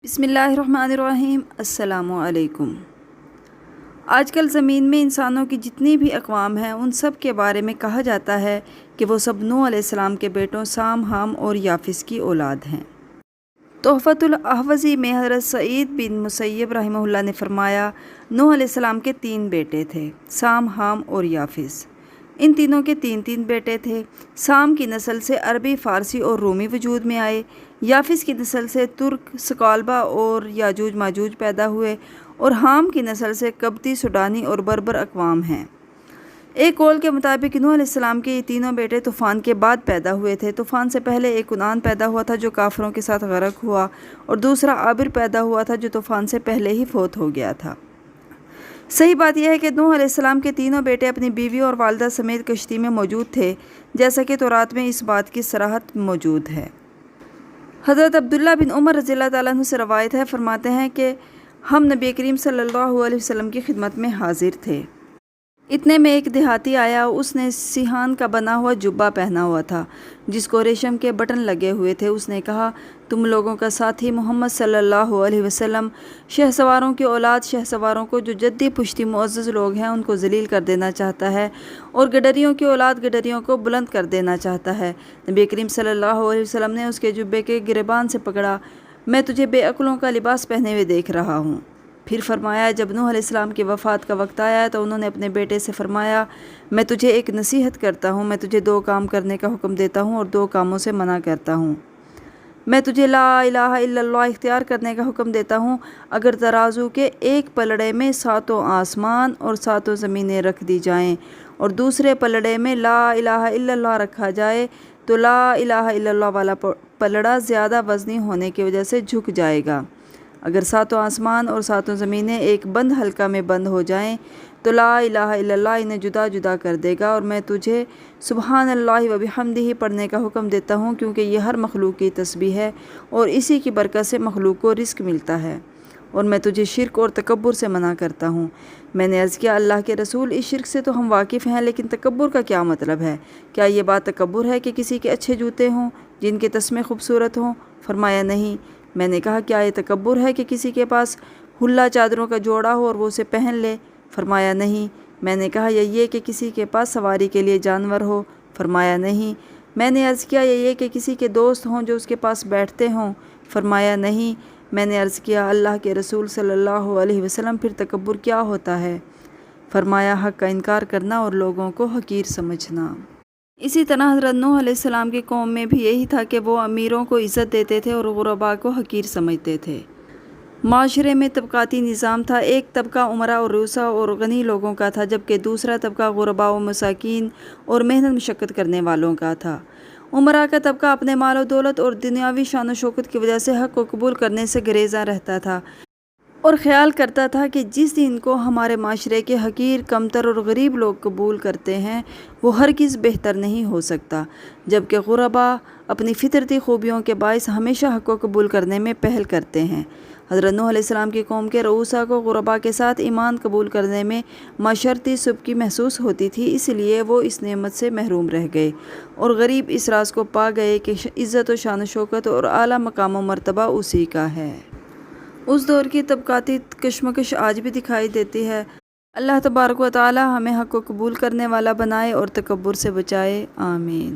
بسم اللہ الرحمن الرحیم۔ السلام علیکم۔ آج کل زمین میں انسانوں کی جتنی بھی اقوام ہیں ان سب کے بارے میں کہا جاتا ہے کہ وہ سب نوح علیہ السلام کے بیٹوں سام، حام اور یافس کی اولاد ہیں۔ تحفۃ الاحوذی میں حضرت سعید بن مسیب رحمہ اللہ نے فرمایا، نوح علیہ السلام کے 3 بیٹے تھے، سام، حام اور یافس۔ ان تینوں کے 3 بیٹے تھے۔ سام کی نسل سے عربی، فارسی اور رومی وجود میں آئے۔ یافس کی نسل سے ترک، ثقالبہ اور یاجوج ماجوج پیدا ہوئے، اور حام کی نسل سے قبطی، سوڈانی اور بربر اقوام ہیں۔ ایک قول کے مطابق نوح علیہ السلام کے یہ تینوں بیٹے طوفان کے بعد پیدا ہوئے تھے۔ طوفان سے پہلے ایک کنعان پیدا ہوا تھا جو کافروں کے ساتھ غرق ہوا، اور دوسرا عابر پیدا ہوا تھا جو طوفان سے پہلے ہی فوت ہو گیا تھا۔ صحیح بات یہ ہے کہ نوح علیہ السلام کے تینوں بیٹے اپنی بیوی اور والدہ سمیت کشتی میں موجود تھے، جیسا کہ تورات میں اس بات کی صراحت موجود ہے۔ حضرت عبداللہ بن عمر رضی اللہ تعالیٰ عنہ سے روایت ہے، فرماتے ہیں کہ ہم نبی کریم صلی اللہ علیہ وسلم کی خدمت میں حاضر تھے۔ اتنے میں ایک دیہاتی آیا، اس نے سیحان کا بنا ہوا جبہ پہنا ہوا تھا جس کو ریشم کے بٹن لگے ہوئے تھے۔ اس نے کہا، تم لوگوں کا ساتھی محمد صلی اللہ علیہ وسلم شہسواروں کی اولاد شہسواروں کو جو جدی پشتی معزز لوگ ہیں ان کو ذلیل کر دینا چاہتا ہے، اور گڈریوں کی اولاد گڈریوں کو بلند کر دینا چاہتا ہے۔ نبی کریم صلی اللہ علیہ وسلم نے اس کے جبے کے گریبان سے پکڑا، میں تجھے بے عقلوں کا لباس پہنے ہوئے دیکھ رہا ہوں۔ پھر فرمایا، جب نوح علیہ السلام کی وفات کا وقت آیا تو انہوں نے اپنے بیٹے سے فرمایا، میں تجھے ایک نصیحت کرتا ہوں، میں تجھے 2 کام کرنے کا حکم دیتا ہوں اور 2 کاموں سے منع کرتا ہوں۔ میں تجھے لا الہ الا اللہ اختیار کرنے کا حکم دیتا ہوں، اگر ترازو کے ایک پلڑے میں 7 آسمان اور 7 زمینیں رکھ دی جائیں اور دوسرے پلڑے میں لا الہ الا اللہ رکھا جائے تو لا الہ الا اللہ والا پلڑا زیادہ وزنی ہونے کی وجہ سے جھک جائے گا۔ اگر 7 آسمان اور 7 زمینیں ایک بند حلقہ میں بند ہو جائیں تو لا الہ الا اللہ انہیں جدا جدا کر دے گا۔ اور میں تجھے سبحان اللہ و بحمدہ پڑھنے کا حکم دیتا ہوں، کیونکہ یہ ہر مخلوق کی تسبیح ہے اور اسی کی برکت سے مخلوق کو رزق ملتا ہے۔ اور میں تجھے شرک اور تکبر سے منع کرتا ہوں۔ میں نے عرض کیا، اللہ کے رسول، اس شرک سے تو ہم واقف ہیں، لیکن تکبر کا کیا مطلب ہے؟ کیا یہ بات تکبر ہے کہ کسی کے اچھے جوتے ہوں جن کے تسمے خوبصورت ہوں؟ فرمایا، نہیں۔ میں نے کہا، کیا یہ تکبر ہے کہ کسی کے پاس حلہ چادروں کا جوڑا ہو اور وہ اسے پہن لے؟ فرمایا، نہیں۔ میں نے کہا، یہ کہ کسی کے پاس سواری کے لیے جانور ہو؟ فرمایا، نہیں۔ میں نے عرض کیا، یہ کہ کسی کے دوست ہوں جو اس کے پاس بیٹھتے ہوں؟ فرمایا، نہیں۔ میں نے عرض کیا، اللہ کے رسول صلی اللہ علیہ وسلم، پھر تکبر کیا ہوتا ہے؟ فرمایا، حق کا انکار کرنا اور لوگوں کو حقیر سمجھنا۔ اسی طرح حضرت نوح علیہ السلام کی قوم میں بھی یہی تھا کہ وہ امیروں کو عزت دیتے تھے اور غرباء کو حقیر سمجھتے تھے۔ معاشرے میں طبقاتی نظام تھا۔ ایک طبقہ امراء اور رؤساء اور غنی لوگوں کا تھا، جبکہ دوسرا طبقہ غرباء و مساکین اور محنت مشقت کرنے والوں کا تھا۔ امراء کا طبقہ اپنے مال و دولت اور دنیاوی شان و شوکت کی وجہ سے حق کو قبول کرنے سے گریزاں رہتا تھا اور خیال کرتا تھا کہ جس دین کو ہمارے معاشرے کے حقیر، کمتر اور غریب لوگ قبول کرتے ہیں وہ ہرگز بہتر نہیں ہو سکتا، جبکہ غرباء اپنی فطرتی خوبیوں کے باعث ہمیشہ حق کو قبول کرنے میں پہل کرتے ہیں۔ حضرت نوح علیہ السلام کی قوم کے رؤساء کو غرباء کے ساتھ ایمان قبول کرنے میں معاشرتی سبکی محسوس ہوتی تھی، اس لیے وہ اس نعمت سے محروم رہ گئے اور غریب اس راز کو پا گئے کہ عزت و شان و شوکت اور اعلیٰ مقام و مرتبہ اسی کا ہے۔ اس دور کی طبقاتی کشمکش آج بھی دکھائی دیتی ہے۔ اللہ تبارک و تعالی ہمیں حق کو قبول کرنے والا بنائے اور تکبر سے بچائے، آمین۔